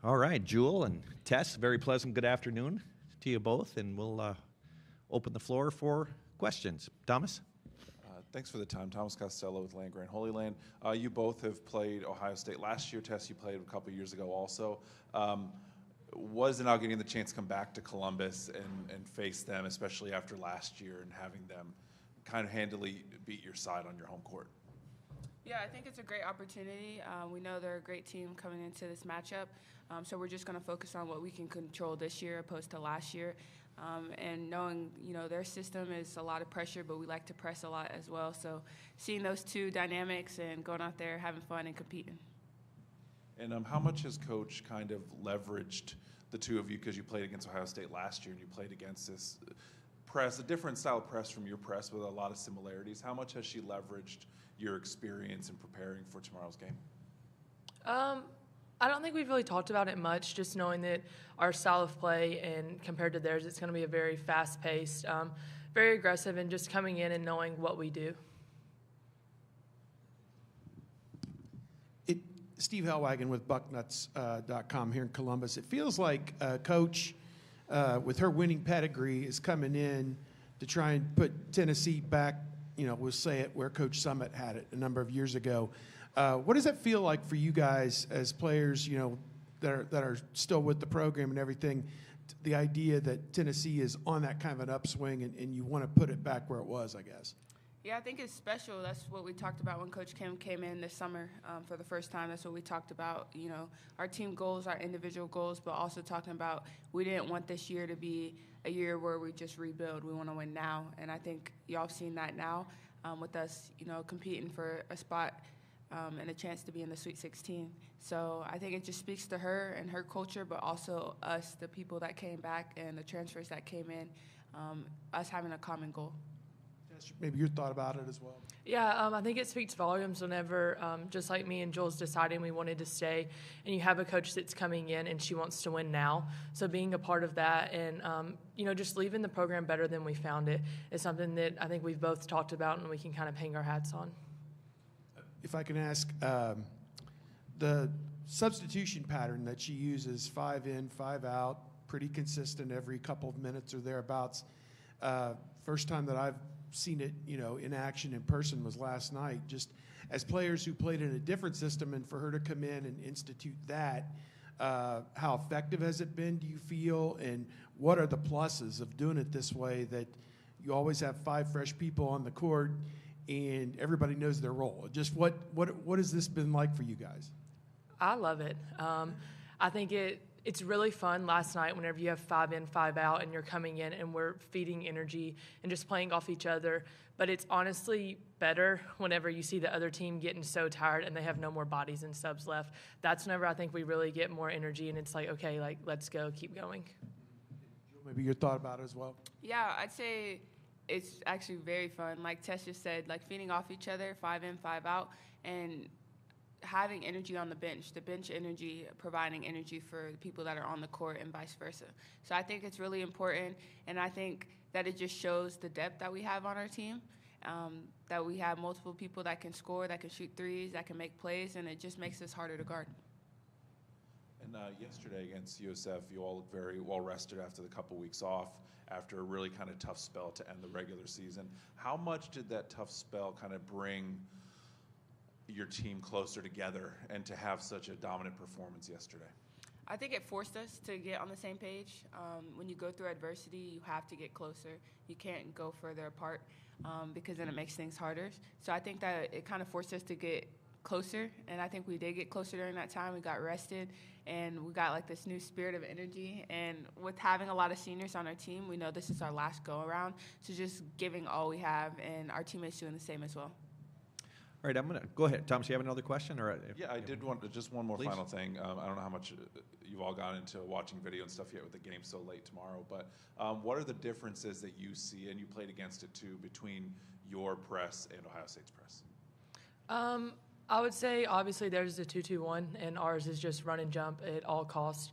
All right, Jewel and Tess, very pleasant good afternoon to you both, and we'll open the floor for questions. Thomas? Thanks for the time. Thomas Costello with Land Grant Holy Land. You both have played Ohio State last year. Tess, you played a couple years ago also. Was it now getting the chance to come back to Columbus and face them, especially after last year, and having them kind of handily beat your side on your home court? Yeah, I think it's a great opportunity. We know they're a great team coming into this matchup, so we're just going to focus on what we can control this year opposed to last year. And knowing, their system is a lot of pressure, but we like to press a lot as well. So seeing those two dynamics and going out there, having fun and competing. And how much has Coach kind of leveraged the two of you, because you played against Ohio State last year and you played against this press, a different style of press from your press with a lot of similarities. How much has she leveraged your experience in preparing for tomorrow's game? I don't think we've really talked about it much, just knowing that our style of play and compared to theirs, it's going to be a very fast-paced, very aggressive, and just coming in and knowing what we do. Steve Hellwagon with Bucknuts.com here in Columbus. It feels like Coach, with her winning pedigree, is coming in to try and put Tennessee back, we'll say it, where Coach Summit had it a number of years ago. What does that feel like for you guys as players, that are still with the program and everything, the idea that Tennessee is on that kind of an upswing and you want to put it back where it was, I guess? Yeah, I think it's special. That's what we talked about when Coach Kim came in this summer for the first time. That's what we talked about, our team goals, our individual goals, but also talking about we didn't want this year to be a year where we just rebuild. We want to win now, and I think y'all have seen that now with us, competing for a spot and a chance to be in the Sweet 16. So I think it just speaks to her and her culture, but also us, the people that came back and the transfers that came in, us having a common goal. Maybe your thought about it as well. Yeah, I think it speaks volumes whenever, just like me and Jules deciding we wanted to stay, and you have a coach that's coming in and she wants to win now. So being a part of that and, just leaving the program better than we found it is something that I think we've both talked about and we can kind of hang our hats on. If I can ask, the substitution pattern that she uses, 5 in, 5 out, pretty consistent every couple of minutes or thereabouts. First time that I've seen it, in action in person was last night. Just as players who played in a different system, and for her to come in and institute that, how effective has it been, do you feel, and what are the pluses of doing it this way, that you always have 5 fresh people on the court and everybody knows their role? Just what has this been like for you guys? I love it. I think it's really fun last night whenever you have 5 in, 5 out, and you're coming in and we're feeding energy and just playing off each other. But it's honestly better whenever you see the other team getting so tired and they have no more bodies and subs left. That's whenever I think we really get more energy, and it's like, okay, let's go, keep going. Maybe your thought about it as well? Yeah, I'd say it's actually very fun. Like Tess just said, feeding off each other, 5 in, 5 out, and having energy on the bench energy, providing energy for the people that are on the court and vice versa. So I think it's really important, and I think that it just shows the depth that we have on our team, that we have multiple people that can score, that can shoot threes, that can make plays, and it just makes us harder to guard. And yesterday against USF, you all looked very well rested after the couple weeks off, after a really kind of tough spell to end the regular season. How much did that tough spell kind of bring your team closer together and to have such a dominant performance yesterday? I think it forced us to get on the same page. When you go through adversity, you have to get closer. You can't go further apart because then it makes things harder. So I think that it kind of forced us to get closer, and I think we did get closer during that time. We got rested, and we got this new spirit of energy. And with having a lot of seniors on our team, we know this is our last go-around. So just giving all we have, and our teammates doing the same as well. All right, I'm going to go ahead. Thomas, you have another question? Yeah, I did want just one more Please. final thing. I don't know how much you've all gone into watching video and stuff yet with the game so late tomorrow, but what are the differences that you see, and you played against it too, between your press and Ohio State's press? I would say obviously there's the 2-2-1, and ours is just run and jump at all costs.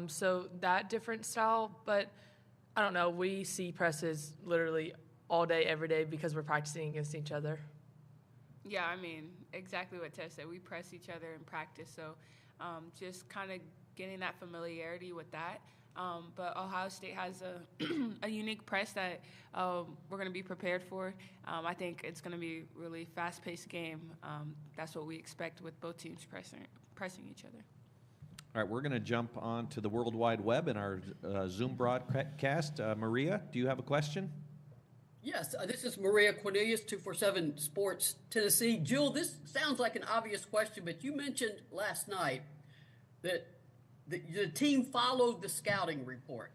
So that different style, but I don't know. We see presses literally all day, every day because we're practicing against each other. Yeah, I mean, exactly what Tess said. We press each other in practice, so just kind of getting that familiarity with that. But Ohio State has a unique press that we're going to be prepared for. I think it's going to be a really fast-paced game. That's what we expect with both teams pressing each other. All right, we're going to jump on to the World Wide Web in our Zoom broadcast. Maria, do you have a question? Yes, this is Maria Cornelius, 247 Sports, Tennessee. Jewel, this sounds like an obvious question, but you mentioned last night that the team followed the scouting report.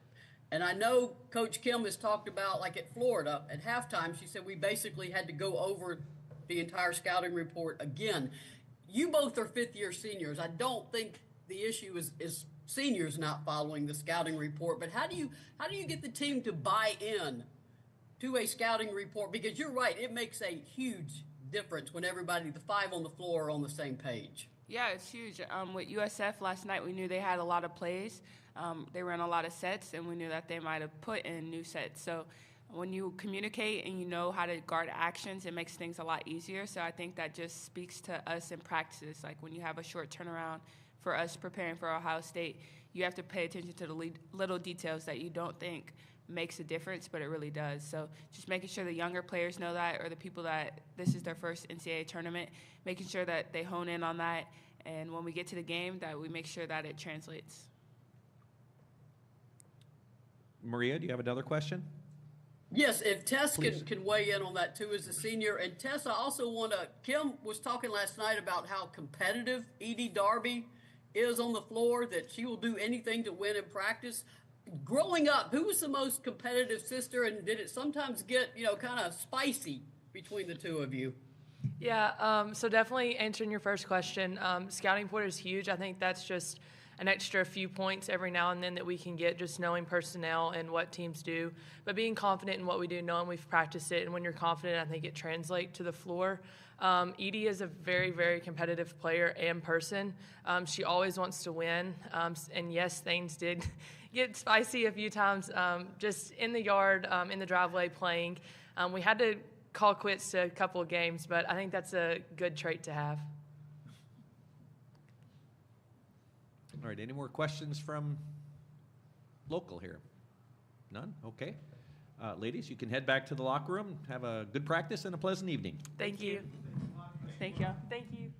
And I know Coach Kim has talked about, like at Florida, at halftime, she said we basically had to go over the entire scouting report again. You both are fifth-year seniors. I don't think the issue is seniors not following the scouting report, but how do you get the team to buy in to a scouting report? Because you're right, it makes a huge difference when everybody, the five on the floor, are on the same page. Yeah, it's huge. With USF last night, we knew they had a lot of plays. They ran a lot of sets, and we knew that they might have put in new sets. So when you communicate and you know how to guard actions, it makes things a lot easier. So I think that just speaks to us in practice. Like when you have a short turnaround for us preparing for Ohio State, you have to pay attention to the little details that you don't think makes a difference, but it really does. So just making sure the younger players know that, or the people that this is their first NCAA tournament, making sure that they hone in on that, and when we get to the game, that we make sure that it translates. Maria, do you have another question? Yes, if Tess can weigh in on that too as a senior. And Tess, I also want to, Kim was talking last night about how competitive Edie Darby is on the floor, that she will do anything to win in practice. Growing up, who was the most competitive sister, and did it sometimes get, kind of spicy between the two of you? Yeah, so definitely answering your first question, scouting report is huge. I think that's just an extra few points every now and then that we can get, just knowing personnel and what teams do. But being confident in what we do, knowing we've practiced it, and when you're confident, I think it translates to the floor. Edie is a very, very competitive player and person. She always wants to win. And yes, things did get spicy a few times, just in the yard, in the driveway playing. We had to call quits to a couple of games, but I think that's a good trait to have. All right, any more questions from local here? None? Okay. Ladies, you can head back to the locker room. Have a good practice and a pleasant evening. Thank you. Thank you. Thank you.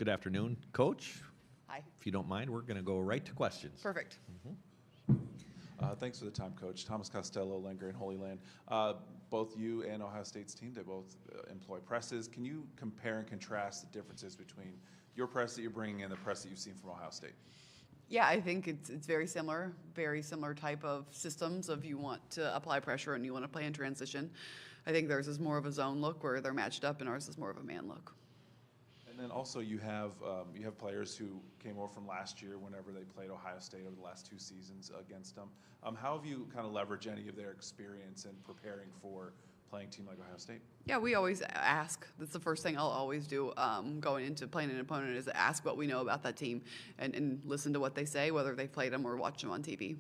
Good afternoon, Coach. Hi. If you don't mind, we're going to go right to questions. Perfect. Thanks for the time, Coach. Thomas Costello, Langer and Holy Land. Both you and Ohio State's team, they both employ presses. Can you compare and contrast the differences between your press that you're bringing and the press that you've seen from Ohio State? Yeah, I think it's very similar type of systems of you want to apply pressure and you want to play in transition. I think theirs is more of a zone look where they're matched up, and ours is more of a man look. And then also you have players who came over from last year whenever they played Ohio State over the last 2 seasons against them. How have you kind of leveraged any of their experience in preparing for playing a team like Ohio State? Yeah, we always ask. That's the first thing I'll always do going into playing an opponent is ask what we know about that team and listen to what they say, whether they've played them or watch them on TV.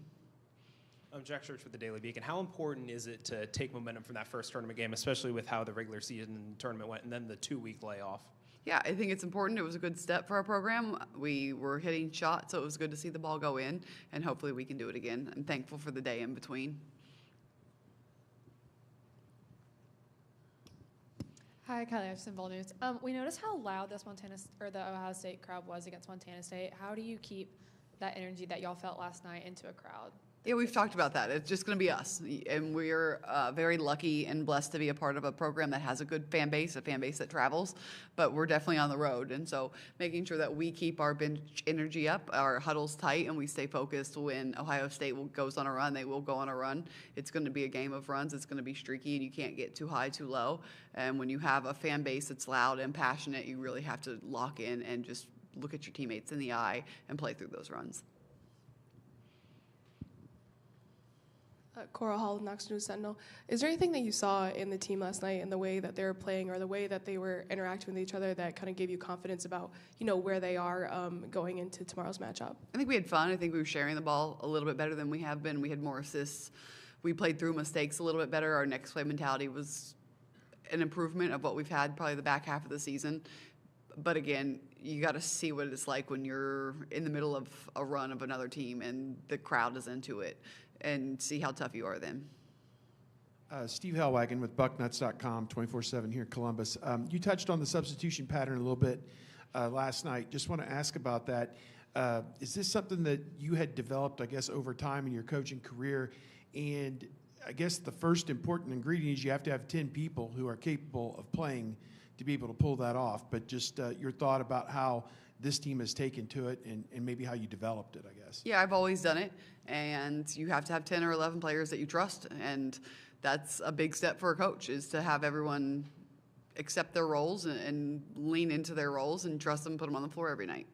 I'm Jack Church with the Daily Beacon. How important is it to take momentum from that first tournament game, especially with how the regular season tournament went and then the 2-week layoff? Yeah, I think it's important. It was a good step for our program. We were hitting shots, so it was good to see the ball go in, and hopefully we can do it again. I'm thankful for the day in between. Hi, Kylie Anderson, Vol News. We noticed how loud the Ohio State crowd was against Montana State. How do you keep that energy that y'all felt last night into a crowd? Yeah, we've talked about that. It's just going to be us. And we're very lucky and blessed to be a part of a program that has a good fan base, a fan base that travels, but we're definitely on the road. And so making sure that we keep our bench energy up, our huddles tight, and we stay focused when Ohio State goes on a run, they will go on a run. It's going to be a game of runs. It's going to be streaky, and you can't get too high, too low. And when you have a fan base that's loud and passionate, you really have to lock in and just look at your teammates in the eye and play through those runs. Cora Hall, Knox News Sentinel. Is there anything that you saw in the team last night in the way that they were playing or the way that they were interacting with each other that kind of gave you confidence about, where they are going into tomorrow's matchup? I think we had fun. I think we were sharing the ball a little bit better than we have been. We had more assists. We played through mistakes a little bit better. Our next play mentality was an improvement of what we've had probably the back half of the season. But again, you got to see what it's like when you're in the middle of a run of another team and the crowd is into it, and see how tough you are then. Steve Hellwagon with Bucknuts.com, 24/7 here in Columbus. You touched on the substitution pattern a little bit last night. Just want to ask about that. Is this something that you had developed, I guess, over time in your coaching career? And I guess the first important ingredient is you have to have 10 people who are capable of playing to be able to pull that off. But just your thought about how this team has taken to it and maybe how you developed it, I guess. Yeah, I've always done it, and you have to have 10 or 11 players that you trust, and that's a big step for a coach, is to have everyone accept their roles and lean into their roles and trust them, put them on the floor every night.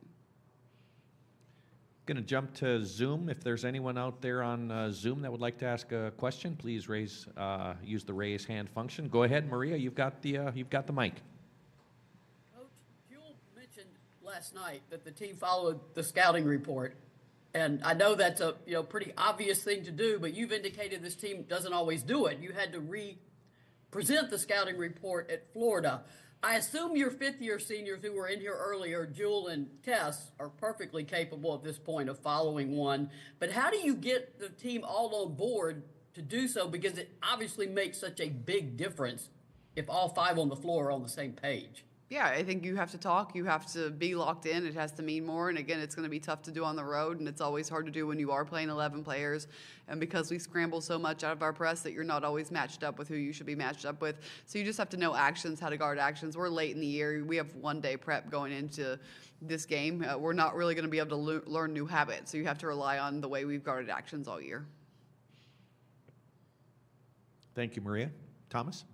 Going to jump to Zoom. If there's anyone out there on Zoom that would like to ask a question, please use the raise hand function. Go ahead, Maria. You've got the mic. Last night that the team followed the scouting report, and I know that's a pretty obvious thing to do, but you've indicated this team doesn't always do it. You had to present the scouting report at Florida. I assume your fifth-year seniors who were in here earlier, Jewel and Tess, are perfectly capable at this point of following one, but how do you get the team all on board to do so, because it obviously makes such a big difference if all 5 on the floor are on the same page? Yeah, I think you have to talk. You have to be locked in. It has to mean more. And again, it's going to be tough to do on the road, and it's always hard to do when you are playing 11 players. And because we scramble so much out of our press that you're not always matched up with who you should be matched up with. So you just have to know actions, how to guard actions. We're late in the year. We have 1 day prep going into this game. We're not really going to be able to learn new habits. So you have to rely on the way we've guarded actions all year. Thank you, Maria. Thomas?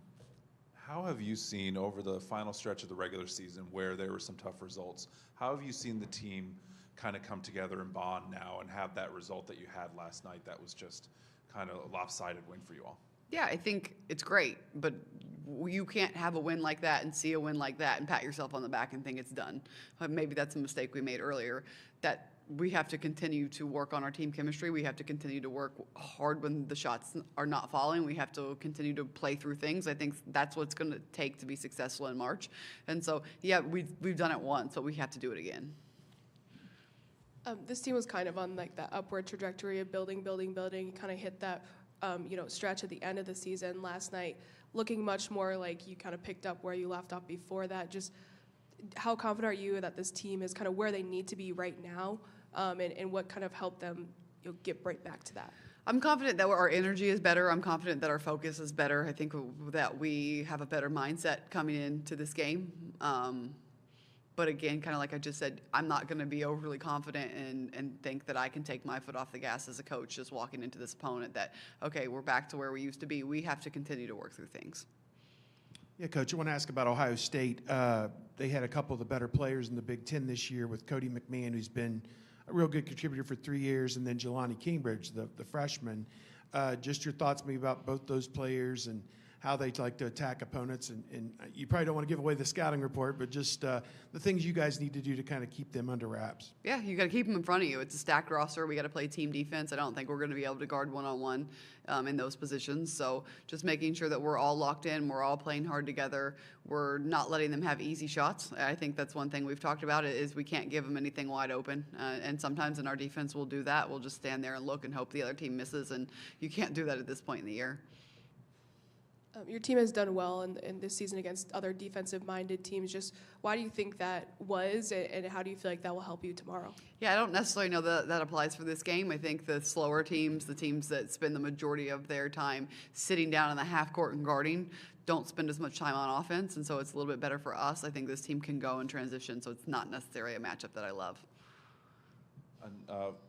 How have you seen over the final stretch of the regular season where there were some tough results, how have you seen the team kind of come together and bond now and have that result that you had last night that was just kind of a lopsided win for you all? Yeah, I think it's great, but you can't have a win like that and see a win like that and pat yourself on the back and think it's done. Maybe that's a mistake we made earlier, that we have to continue to work on our team chemistry. We have to continue to work hard when the shots are not falling. We have to continue to play through things. I think that's what's going to take to be successful in March. And so, yeah, we've done it once, but we have to do it again. This team was kind of on like that upward trajectory of building, kind of hit that stretch at the end of the season last night, looking much more like you kind of picked up where you left off before that. Just how confident are you that this team is kind of where they need to be right now, and what kind of helped them get right back to that? I'm confident that our energy is better. I'm confident that our focus is better. I think that we have a better mindset coming into this game. But again, kind of like I just said, I'm not going to be overly confident and think that I can take my foot off the gas as a coach just walking into this opponent that, okay, we're back to where we used to be. We have to continue to work through things. Yeah, Coach, I want to ask about Ohio State. They had a couple of the better players in the Big Ten this year with Cody McMahon, who's been a real good contributor for 3 years, and then Jelani Cambridge, the freshman. Just your thoughts maybe about both those players and how they like to attack opponents. And you probably don't want to give away the scouting report, but just the things you guys need to do to kind of keep them under wraps. Yeah, you got to keep them in front of you. It's a stacked roster. We got to play team defense. I don't think we're going to be able to guard one-on-one in those positions. So just making sure that we're all locked in, we're all playing hard together. We're not letting them have easy shots. I think that's one thing we've talked about is we can't give them anything wide open. And sometimes in our defense we'll do that. We'll just stand there and look and hope the other team misses. And you can't do that at this point in the year. Your team has done well in this season against other defensive-minded teams. Just why do you think that was, and how do you feel like that will help you tomorrow? Yeah, I don't necessarily know that applies for this game. I think the slower teams, the teams that spend the majority of their time sitting down in the half court and guarding, don't spend as much time on offense, and so it's a little bit better for us. I think this team can go in transition, so it's not necessarily a matchup that I love.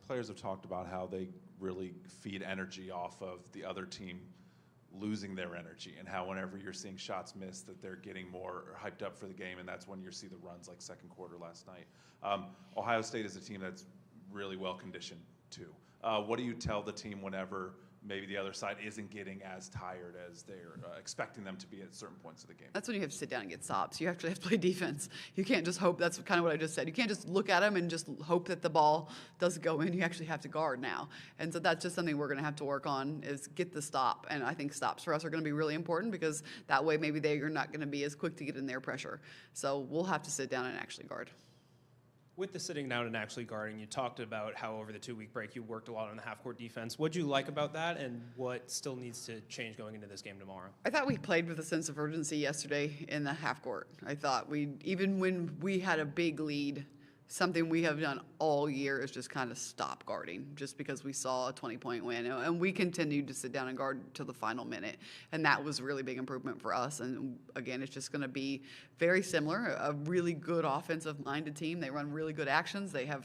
Players have talked about how they really feed energy off of the other team losing their energy, and how whenever you're seeing shots missed that they're getting more hyped up for the game, and that's when you see the runs like second quarter last night. Ohio State is a team that's really well conditioned too. What do you tell the team whenever maybe the other side isn't getting as tired as they're expecting them to be at certain points of the game? That's when you have to sit down and get stops. You actually have to play defense. You can't just hope. That's kind of what I just said. You can't just look at them and just hope that the ball doesn't go in. You actually have to guard now. And so that's just something we're going to have to work on is get the stop. And I think stops for us are going to be really important because that way maybe they're not going to be as quick to get in their pressure. So we'll have to sit down and actually guard. With the sitting down and actually guarding, you talked about how over the 2-week break you worked a lot on the half-court defense. What do you like about that, and what still needs to change going into this game tomorrow? I thought we played with a sense of urgency yesterday in the half court. I thought even when we had a big lead, something we have done all year is just kind of stop guarding just because we saw a 20-point win. And we continued to sit down and guard till the final minute. And that was a really big improvement for us. And again, it's just going to be very similar, a really good offensive-minded team. They run really good actions. They are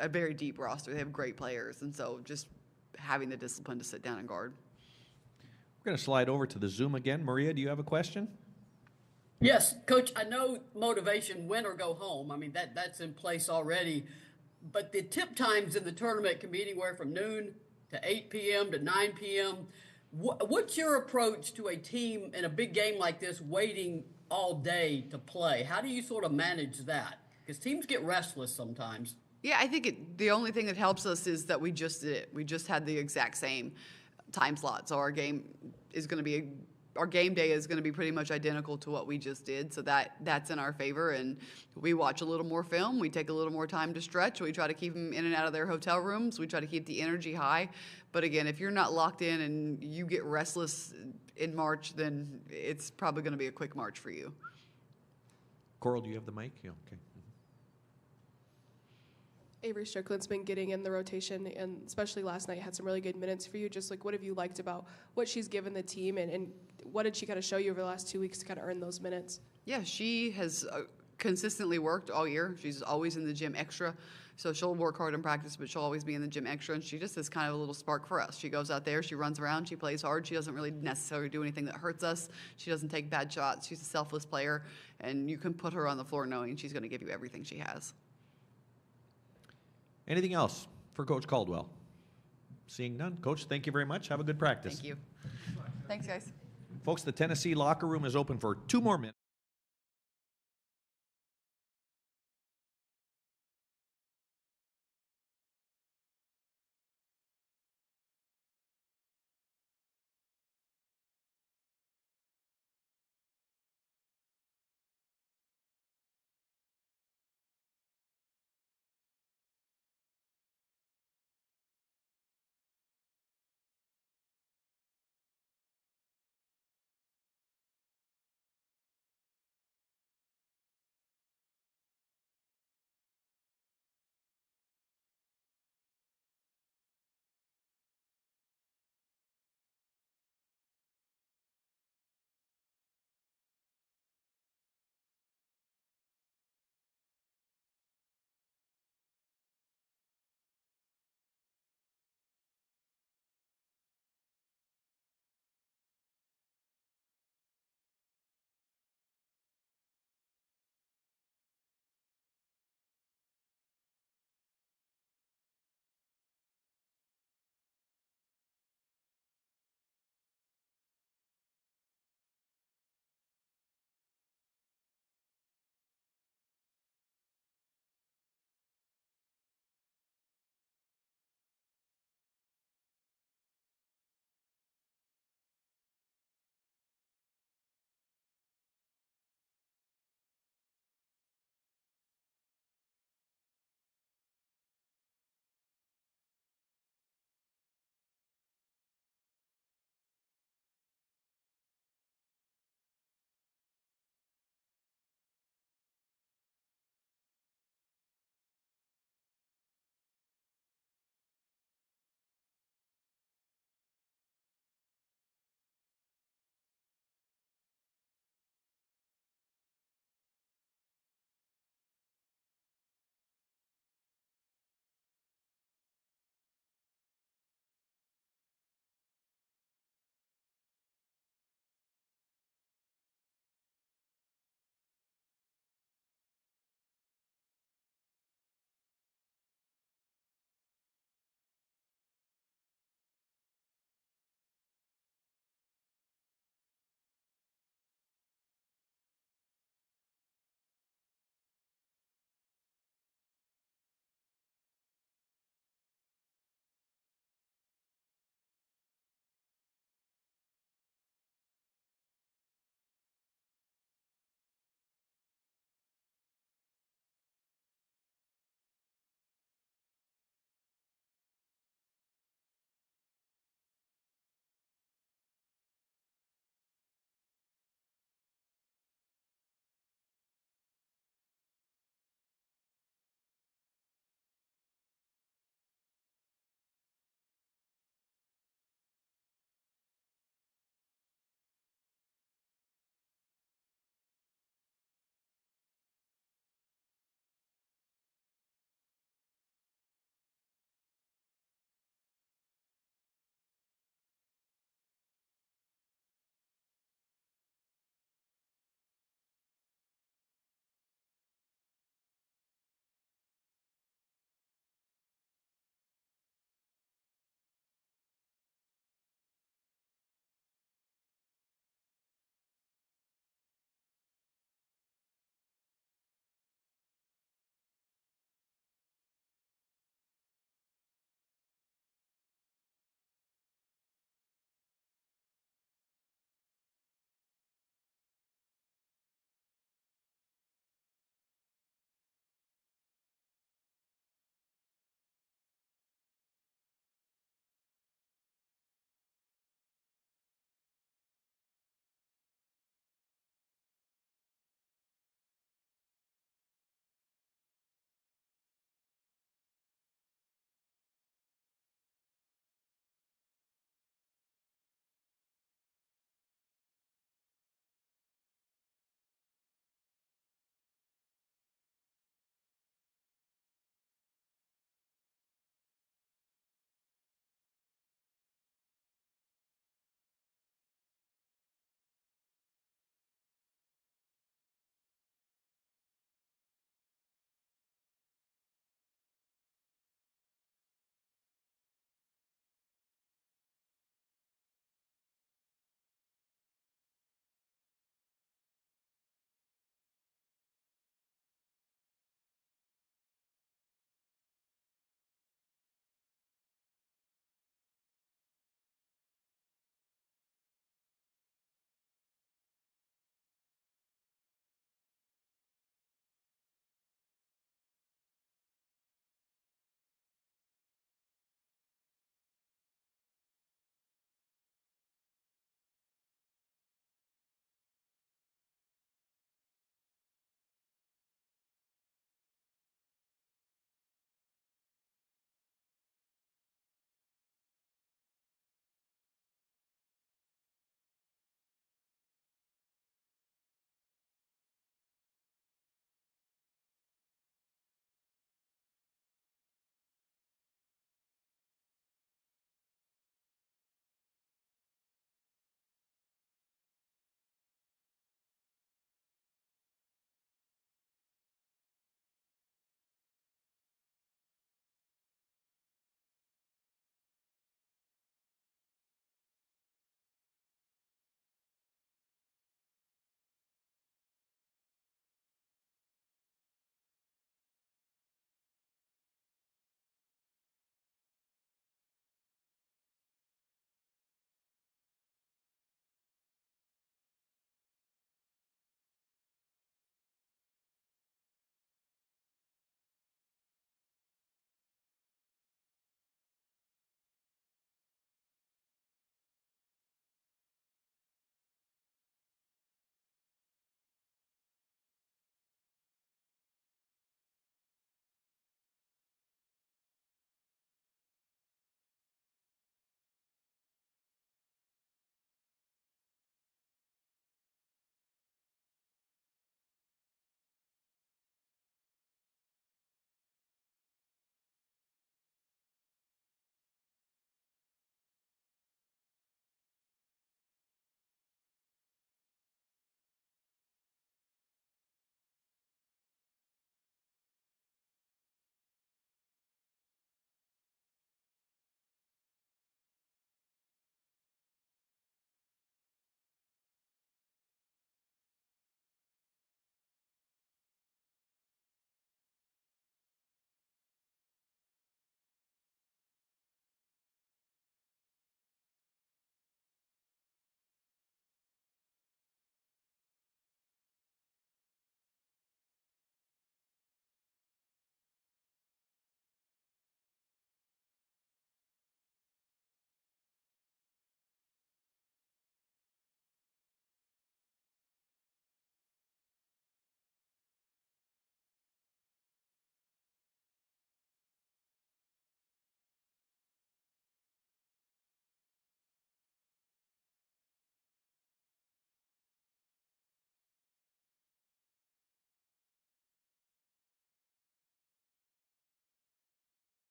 a very deep roster. They have great players. And so just having the discipline to sit down and guard. We're going to slide over to the Zoom again. Maria, do you have a question? Yes, Coach, I know motivation, win or go home. I mean, that's in place already. But the tip times in the tournament can be anywhere from noon to 8 p.m. to 9 p.m. What's your approach to a team in a big game like this waiting all day to play? How do you sort of manage that? Because teams get restless sometimes. Yeah, I think the only thing that helps us is that we just did it. We just had the exact same time slot. So our game day is going to be pretty much identical to what we just did. So that's in our favor. And we watch a little more film. We take a little more time to stretch. We try to keep them in and out of their hotel rooms. We try to keep the energy high. But again, if you're not locked in and you get restless in March, then it's probably going to be a quick March for you. Coral, do you have the mic? Yeah, okay. Avery Strickland's been getting in the rotation, and especially last night had some really good minutes for you. Just like, what have you liked about what she's given the team, and what did she kind of show you over the last 2 weeks to kind of earn those minutes? Yeah, she has consistently worked all year. She's always in the gym extra. So she'll work hard in practice, but she'll always be in the gym extra, and she just is kind of a little spark for us. She goes out there, she runs around, she plays hard. She doesn't really necessarily do anything that hurts us. She doesn't take bad shots. She's a selfless player, and you can put her on the floor knowing she's going to give you everything she has. Anything else for Coach Caldwell? Seeing none. Coach, thank you very much. Have a good practice. Thank you. Thanks, guys. Folks, the Tennessee locker room is open for 2 more minutes.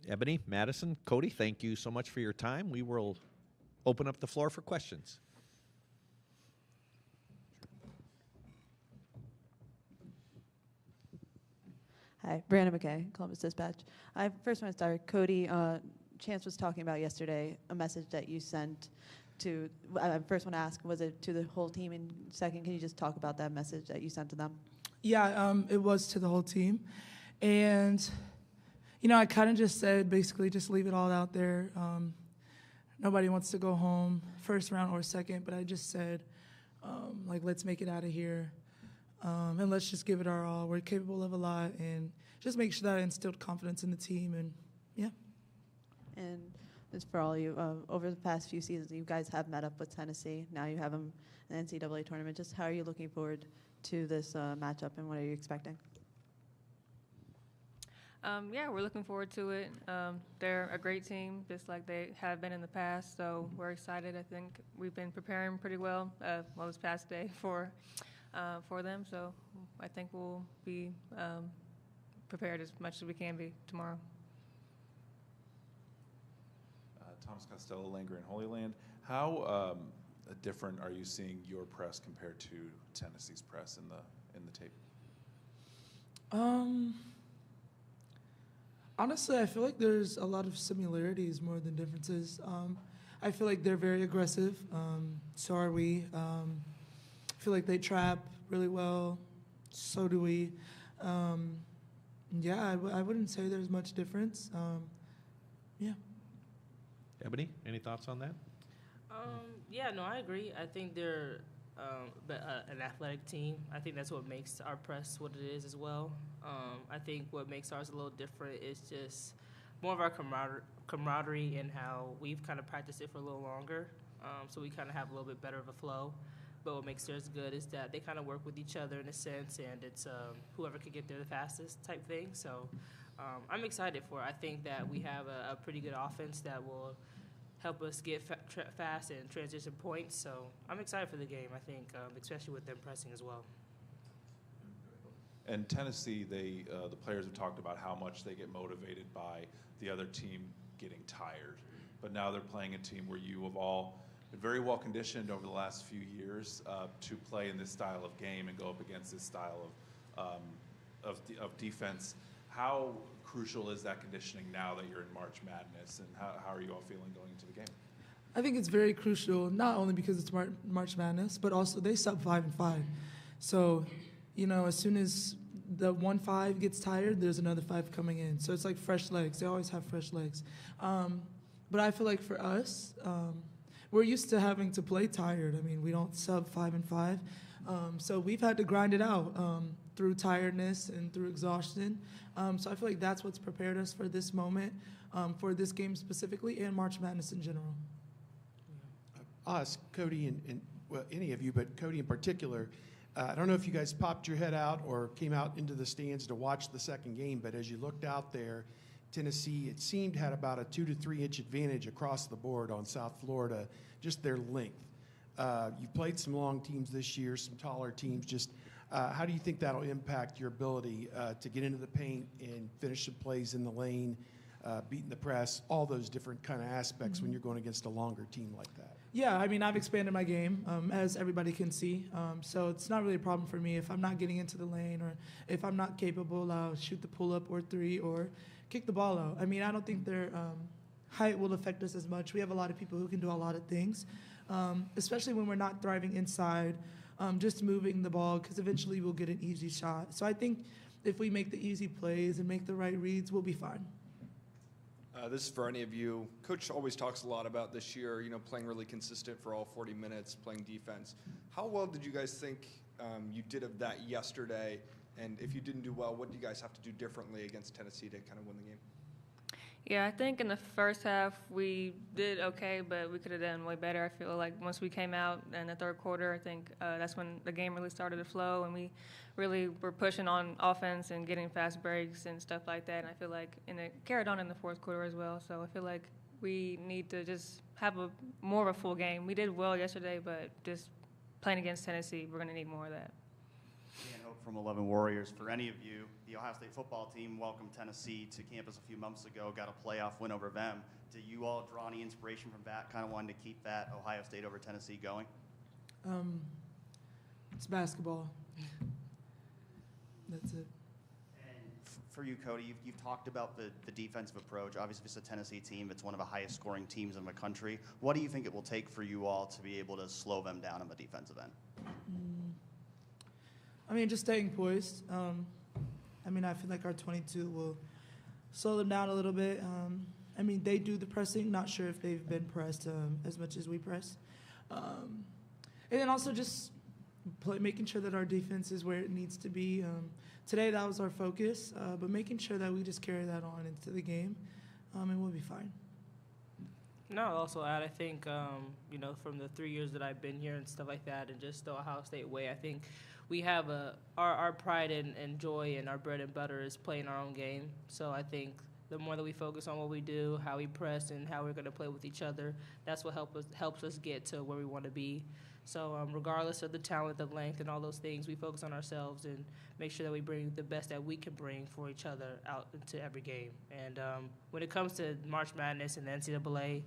Ebony, Madison, Cody, thank you so much for your time. We will open up the floor for questions. Hi, Brandon McKay, Columbus Dispatch. I first want to start, Cody, Chance was talking about yesterday a message that you sent to, I first want to ask, was it to the whole team? And second, can you just talk about that message that you sent to them? Yeah, it was to the whole team. And, you know, I kind of just said, basically, just leave it all out there. Nobody wants to go home, first round or second, but I just said, like, let's make it out of here. And let's just give it our all. We're capable of a lot, and just make sure that I instilled confidence in the team, and yeah. And just for all of you, over the past few seasons, you guys have met up with Tennessee. Now you have them in the NCAA tournament. Just how are you looking forward to this matchup, and what are you expecting? Yeah, we're looking forward to it. They're a great team, just like they have been in the past, so we're excited. I think we've been preparing pretty well, this past day for them, so I think we'll be prepared as much as we can be tomorrow. Thomas Costello, Langer, and Holy Land. How different are you seeing your press compared to Tennessee's press in the tape? Honestly, I feel like there's a lot of similarities more than differences. I feel like they're very aggressive. So are we. I feel like they trap really well. So do we. Yeah, I wouldn't say there's much difference. Yeah. Ebony, any thoughts on that? Yeah, no, I agree. I think they're an athletic team. I think that's what makes our press what it is as well. I think what makes ours a little different is just more of our camaraderie and how we've kind of practiced it for a little longer. So we kind of have a little bit better of a flow. But what makes theirs good is that they kind of work with each other in a sense, and it's whoever can get there the fastest type thing. So I'm excited for it. I think that we have a pretty good offense that will help us get fast and transition points. So I'm excited for the game, I think, especially with them pressing as well. And Tennessee, the players have talked about how much they get motivated by the other team getting tired. But now they're playing a team where you have all been very well conditioned over the last few years to play in this style of game and go up against this style of defense. How crucial is that conditioning now that you're in March Madness, and how are you all feeling going into the game? I think it's very crucial, not only because it's March Madness, but also they sub 5-5. So, you know, as soon as the 1-5 gets tired, there's another 5 coming in. So it's like fresh legs. They always have fresh legs. But I feel like for us, we're used to having to play tired. I mean, we don't sub 5-5. So we've had to grind it out through tiredness and through exhaustion. So I feel like that's what's prepared us for this moment, for this game specifically, and March Madness in general. I'll ask Cody and well, any of you, but Cody in particular. I don't know if you guys popped your head out or came out into the stands to watch the second game, but as you looked out there, Tennessee, it seemed, had about a 2 to 3 inch advantage across the board on South Florida, just their length. You've played some long teams this year, some taller teams. Just how do you think that'll impact your ability to get into the paint and finish some plays in the lane, beating the press, all those different kind of aspects when you're going against a longer team like that? Yeah, I mean, I've expanded my game, as everybody can see. So it's not really a problem for me. If I'm not getting into the lane or if I'm not capable, I'll shoot the pull-up or 3 or kick the ball out. I mean, I don't think their height will affect us as much. We have a lot of people who can do a lot of things, especially when we're not thriving inside, just moving the ball, because eventually we'll get an easy shot. So I think if we make the easy plays and make the right reads, we'll be fine. This is for any of you. Coach always talks a lot about this year, you know, playing really consistent for all 40 minutes, playing defense. How well did you guys think you did of that yesterday? And if you didn't do well, what do you guys have to do differently against Tennessee to kind of win the game? Yeah, I think in the first half we did okay, but we could have done way better. I feel like once we came out in the third quarter, I think that's when the game really started to flow, and we really were pushing on offense and getting fast breaks and stuff like that. And I feel like it carried on in the fourth quarter as well. So I feel like we need to just have more of a full game. We did well yesterday, but just playing against Tennessee, we're going to need more of that. Can't hope from 11 Warriors. For any of you, the Ohio State football team welcomed Tennessee to campus a few months ago, got a playoff win over them. Do you all draw any inspiration from that, kind of wanting to keep that Ohio State over Tennessee going? It's basketball. That's it. For you, Cody, you've talked about the defensive approach. Obviously, it's a Tennessee team. It's one of the highest scoring teams in the country. What do you think it will take for you all to be able to slow them down on the defensive end? I mean, just staying poised. I mean, I feel like our 22 will slow them down a little bit. I mean, they do the pressing. Not sure if they've been pressed as much as we press. And then also just making sure that our defense is where it needs to be. Today, that was our focus, but making sure that we just carry that on into the game, and we'll be fine. No, I'll also add, I think, you know, from the 3 years that I've been here and stuff like that, and just the Ohio State way, I think we have our pride and joy and our bread and butter is playing our own game. So I think the more that we focus on what we do, how we press, and how we're going to play with each other, that's what helps us get to where we want to be. So regardless of the talent, the length, and all those things, we focus on ourselves and make sure that we bring the best that we can bring for each other out into every game. And when it comes to March Madness and the NCAA,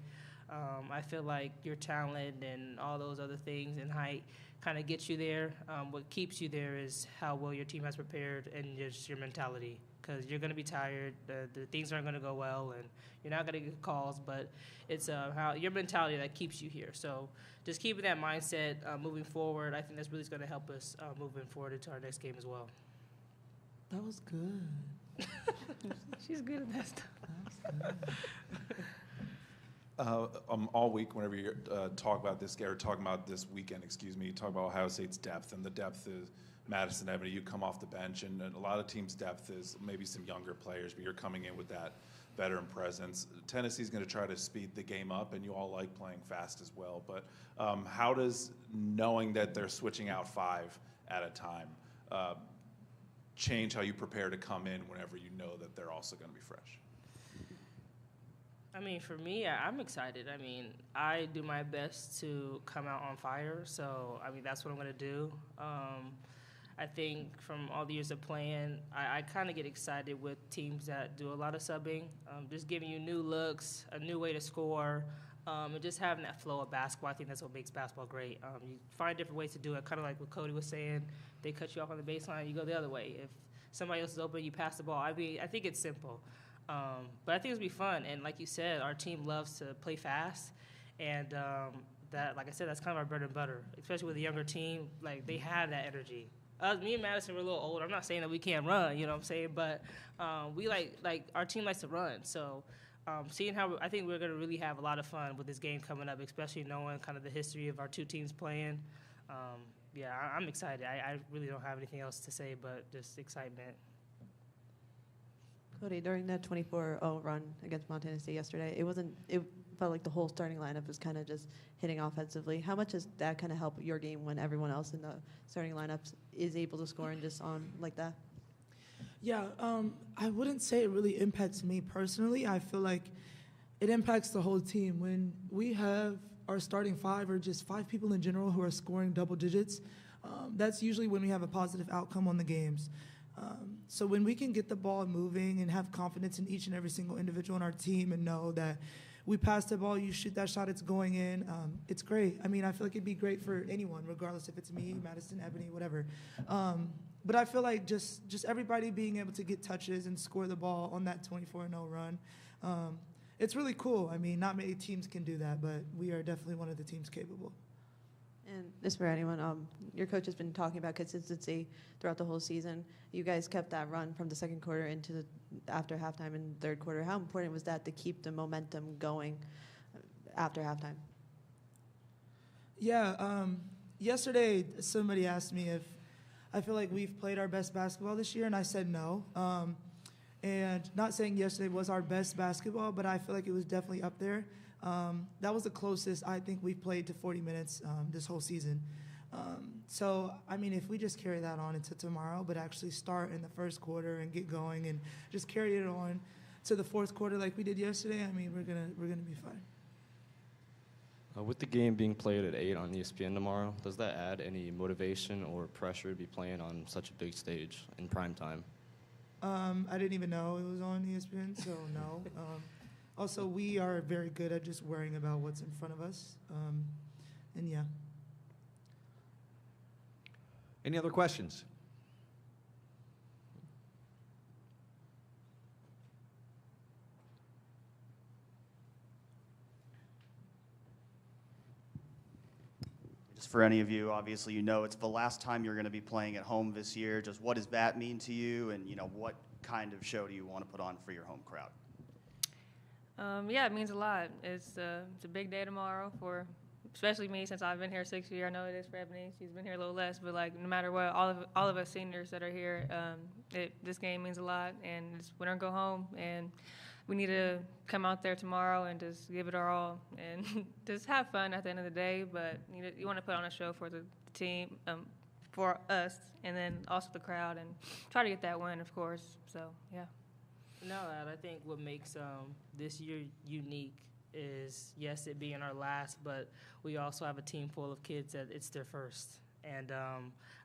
I feel like your talent and all those other things and height kind of gets you there. What keeps you there is how well your team has prepared and just your mentality. Because you're going to be tired, the things aren't going to go well, and you're not going to get calls, but it's how your mentality that keeps you here. So just keeping that mindset moving forward, I think that's really going to help us moving forward into our next game as well. That was good. She's good at that stuff. All week, whenever you talk about this weekend, you talk about Ohio State's depth, and the depth is Madison, Ebony. You come off the bench, and a lot of teams' depth is maybe some younger players, but you're coming in with that veteran presence. Tennessee's going to try to speed the game up, and you all like playing fast as well. But how does knowing that they're switching out 5 at a time change how you prepare to come in whenever you know that they're also going to be fresh? I mean, for me, I'm excited. I mean, I do my best to come out on fire, so, I mean, that's what I'm going to do. I think from all the years of playing, I kind of get excited with teams that do a lot of subbing, just giving you new looks, a new way to score, and just having that flow of basketball. I think that's what makes basketball great. You find different ways to do it, kind of like what Cody was saying. They cut you off on the baseline, you go the other way. If somebody else is open, you pass the ball. I mean, I think it's simple. But I think it'll be fun. And like you said, our team loves to play fast. And that, like I said, that's kind of our bread and butter, especially with a younger team. Like, they have that energy. Me and Madison were a little older. I'm not saying that we can't run, you know what I'm saying? But we like our team likes to run. So seeing how I think we're going to really have a lot of fun with this game coming up, especially knowing kind of the history of our two teams playing. Yeah, I'm excited. I really don't have anything else to say but just excitement. Cody, during that 24-0 run against Montana State yesterday, it felt like the whole starting lineup was kind of just hitting offensively. How much does that kind of help your game when everyone else in the starting lineups is able to score and just on like that? Yeah, I wouldn't say it really impacts me personally. I feel like it impacts the whole team. When we have our starting 5 or just 5 people in general who are scoring double digits, that's usually when we have a positive outcome on the games. So when we can get the ball moving and have confidence in each and every single individual on our team and know that we pass the ball, you shoot that shot, it's going in, it's great. I mean, I feel like it'd be great for anyone, regardless if it's me, Madison, Ebony, whatever. But I feel like just everybody being able to get touches and score the ball on that 24-0 run, it's really cool. I mean, not many teams can do that, but we are definitely one of the teams capable. And this for anyone, your coach has been talking about consistency throughout the whole season. You guys kept that run from the second quarter into after halftime and third quarter. How important was that to keep the momentum going after halftime? Yeah, yesterday somebody asked me if I feel like we've played our best basketball this year, and I said no. And not saying yesterday was our best basketball, but I feel like it was definitely up there. That was the closest I think we've played to 40 minutes this whole season. So, I mean, if we just carry that on into tomorrow, but actually start in the first quarter and get going and just carry it on to the fourth quarter like we did yesterday, I mean, we're gonna be fine. With the game being played at 8 on ESPN tomorrow, does that add any motivation or pressure to be playing on such a big stage in prime time? I didn't even know it was on ESPN, so no. Also, we are very good at just worrying about what's in front of us. And yeah. Any other questions? Just for any of you, obviously, you know it's the last time you're going to be playing at home this year. Just what does that mean to you, and what kind of show do you want to put on for your home crowd? Yeah, it means a lot. It's a big day tomorrow for, especially me, since I've been here 6 years. I know it is for Ebony. She's been here a little less, but no matter what, all of us seniors that are here, this game means a lot, and it's win or go home. And we need to come out there tomorrow and just give it our all and just have fun at the end of the day. But you want to put on a show for the team, for us, and then also the crowd, and try to get that win, of course. So, yeah. No, I think what makes this year unique is, yes, it being our last, but we also have a team full of kids that it's their first. And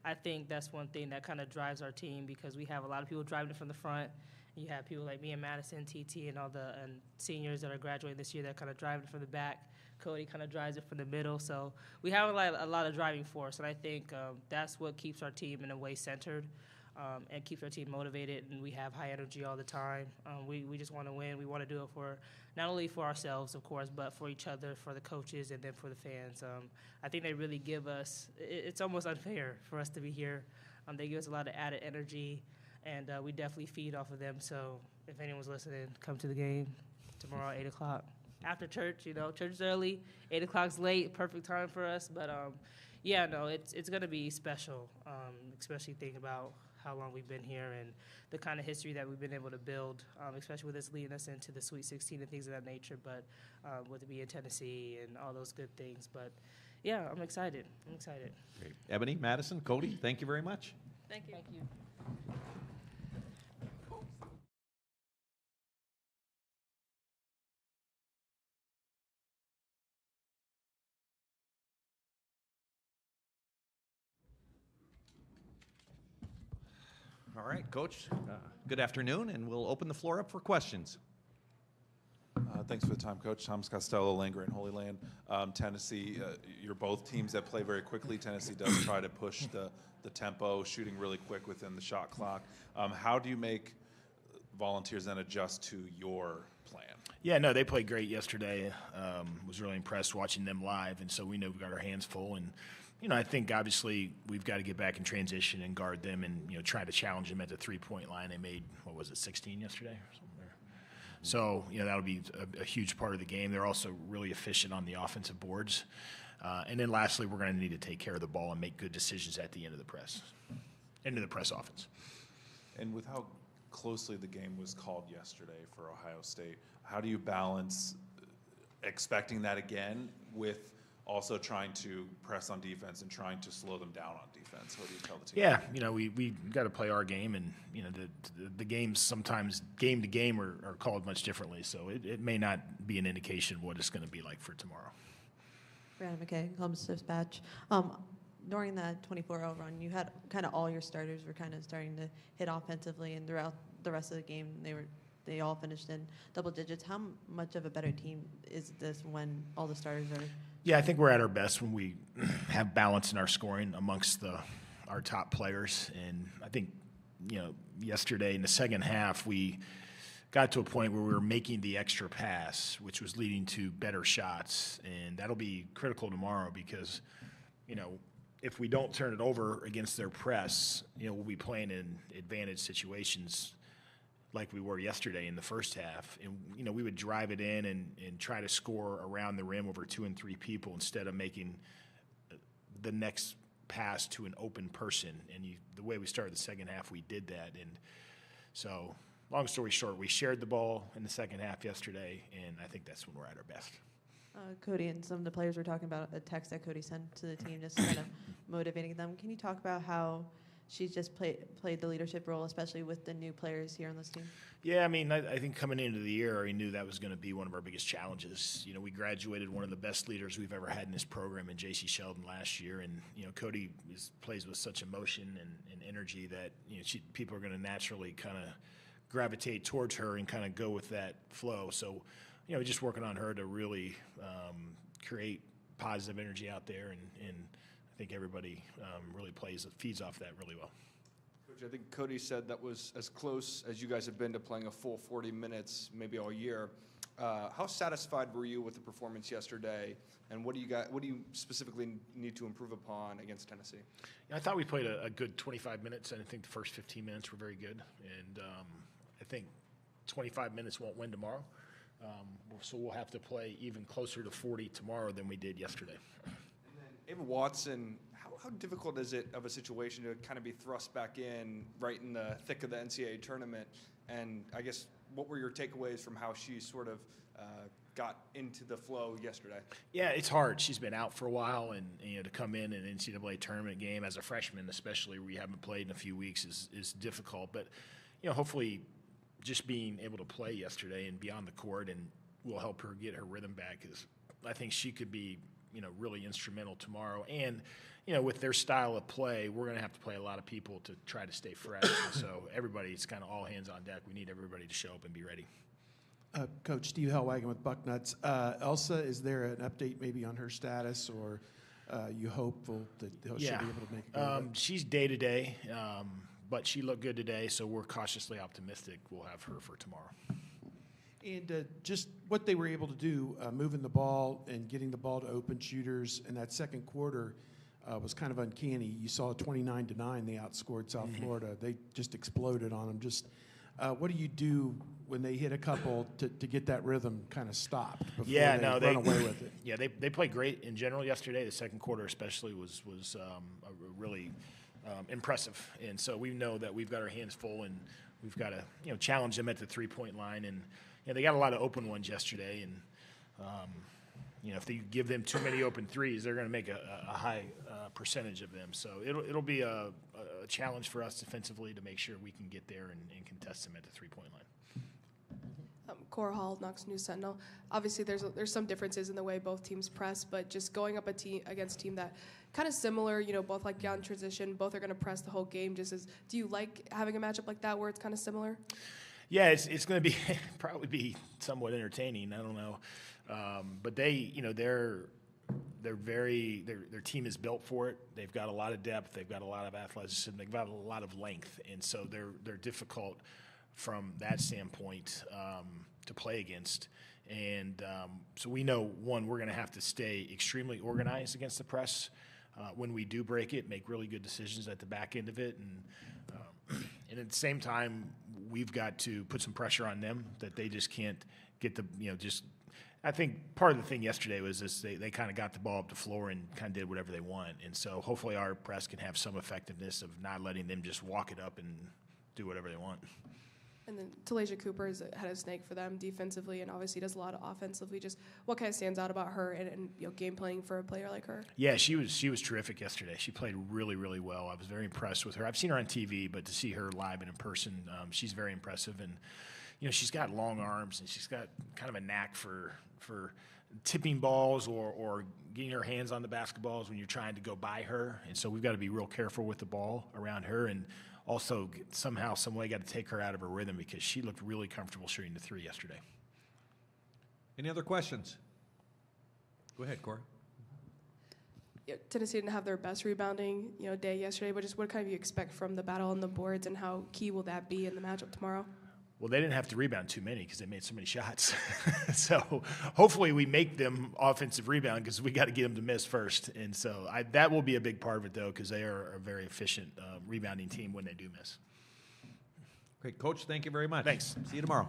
I think that's one thing that kind of drives our team, because we have a lot of people driving it from the front. You have people like me and Madison, TT, and all the seniors that are graduating this year that kind of drive it from the back. Cody kind of drives it from the middle. So we have a lot of driving force, and I think that's what keeps our team in a way centered and keeps our team motivated, and we have high energy all the time. We just want to win. We want to do it for not only for ourselves, of course, but for each other, for the coaches, and then for the fans. I think they really give us – it's almost unfair for us to be here. They give us a lot of added energy, and we definitely feed off of them. So if anyone's listening, come to the game tomorrow, 8 o'clock. After church, church is early, 8 o'clock's late, perfect time for us. But, yeah, no, it's going to be special, especially thinking about how long we've been here and the kind of history that we've been able to build, especially with this leading us into the Sweet 16 and things of that nature, but with it being Tennessee and all those good things. But, yeah, I'm excited. Great. Ebony, Madison, Cody, thank you very much. Thank you. Thank you. All right, Coach, good afternoon, and we'll open the floor up for questions. Thanks for the time, Coach. Thomas Costello, Langer and Holy Land. Tennessee, you're both teams that play very quickly. Tennessee does try to push the tempo, shooting really quick within the shot clock. How do you make Volunteers then adjust to your plan? Yeah, no, they played great yesterday. Was really impressed watching them live, and so we know we've got our hands full. And I think obviously we've got to get back in transition and guard them, and try to challenge them at the 3-point line. They made 16 yesterday or something there. So that'll be a huge part of the game. They're also really efficient on the offensive boards. And then lastly, we're going to need to take care of the ball and make good decisions at the end of the press offense. And with how closely the game was called yesterday for Ohio State, how do you balance expecting that again with also trying to press on defense and trying to slow them down on defense? What do you tell the team? Yeah, we got to play our game, and the games sometimes game to game are called much differently, so it may not be an indication of what it's going to be like for tomorrow. Brianna McKay, Columbus Dispatch. During that 24-0 run, you had kind of all your starters were kind of starting to hit offensively, and throughout the rest of the game, they all finished in double digits. How much of a better team is this when all the starters are? Yeah, I think we're at our best when we have balance in our scoring amongst our top players. And I think, yesterday in the second half, we got to a point where we were making the extra pass, which was leading to better shots. And that'll be critical tomorrow because, if we don't turn it over against their press, we'll be playing in advantage situations like we were yesterday in the first half. And, we would drive it in and try to score around the rim over 2 and 3 people instead of making the next pass to an open person. And the way we started the second half, we did that. And so, long story short, we shared the ball in the second half yesterday, and I think that's when we're at our best. Cody and some of the players were talking about a text that Cody sent to the team, just kind of motivating them. Can you talk about how she's just played the leadership role, especially with the new players here on this team? Yeah, I mean, I think coming into the year, we knew that was going to be one of our biggest challenges. You know, we graduated one of the best leaders we've ever had in this program in J.C. Sheldon last year, and you know, Cody plays with such emotion and energy that people are going to naturally kind of gravitate towards her and kind of go with that flow. So, you know, just working on her to really create positive energy out there, and I think everybody really feeds off that really well. Coach, I think Cody said that was as close as you guys have been to playing a full 40 minutes, maybe all year. How satisfied were you with the performance yesterday, and what do you specifically need to improve upon against Tennessee? Yeah, I thought we played a good 25 minutes, and I think the first 15 minutes were very good. And I think 25 minutes won't win tomorrow, so we'll have to play even closer to 40 tomorrow than we did yesterday. And then Ava Watson, how difficult is it of a situation to kind of be thrust back in right in the thick of the NCAA tournament? And I guess what were your takeaways from how she sort of got into the flow yesterday? Yeah, it's hard. She's been out for a while, and to come in an NCAA tournament game as a freshman, especially where you haven't played in a few weeks, is difficult. But hopefully, just being able to play yesterday and be on the court and will help her get her rhythm back, because I think she could be really instrumental tomorrow. And with their style of play, we're going to have to play a lot of people to try to stay fresh. And so everybody's kind of all hands on deck. We need everybody to show up and be ready. Coach Steve Hellwagon with Bucknuts. Elsa, is there an update maybe on her status, or you hopeful that she'll be able to make it go? She's day-to-day, but she looked good today, so we're cautiously optimistic we'll have her for tomorrow. And just what they were able to do, moving the ball and getting the ball to open shooters in that second quarter was kind of uncanny. You saw 29-9, they outscored South Florida. They just exploded on them. Just what do you do when they hit a couple to get that rhythm kind of stopped before they run away with it? Yeah, they played great in general yesterday. The second quarter especially was really impressive. And so we know that we've got our hands full, and we've got to challenge them at the three-point line. And they got a lot of open ones yesterday, and if they give them too many open threes, they're going to make a high percentage of them. So it'll be a challenge for us defensively to make sure we can get there and contest them at the three-point line. Cora Hall, Knox News Sentinel. Obviously, there's some differences in the way both teams press, but just going up against a team that kind of similar, both like down transition, both are going to press the whole game. Do you like having a matchup like that where it's kind of similar? Yeah, it's going to be probably be somewhat entertaining. I don't know, but their team is built for it. They've got a lot of depth. They've got a lot of athleticism. They've got a lot of length, and so they're difficult from that standpoint to play against. And so we know, one, we're going to have to stay extremely organized against the press. When we do break it, make really good decisions at the back end of it, and at the same time, we've got to put some pressure on them that they just can't get the I think part of the thing yesterday was this: they kind of got the ball up the floor and kind of did whatever they want, and so hopefully our press can have some effectiveness of not letting them just walk it up and do whatever they want. And then Talasia Cooper has had a snake for them defensively, and obviously does a lot of offensively. Just what kind of stands out about her and game playing for a player like her? Yeah, she was terrific yesterday. She played really, really well. I was very impressed with her. I've seen her on TV, but to see her live and in person, she's very impressive. And she's got long arms, and she's got kind of a knack for tipping balls or getting her hands on the basketballs when you're trying to go by her. And so we've got to be real careful with the ball around her, and also somehow, some way, got to take her out of her rhythm, because she looked really comfortable shooting the three yesterday. Any other questions? Go ahead, Corey. Tennessee didn't have their best rebounding day yesterday, but just what kind of you expect from the battle on the boards, and how key will that be in the matchup tomorrow? Well, they didn't have to rebound too many because they made so many shots. So hopefully we make them offensive rebound, because we got to get them to miss first. And so that will be a big part of it, though, because they are a very efficient rebounding team when they do miss. Great, Coach. Thank you very much. Thanks. See you tomorrow.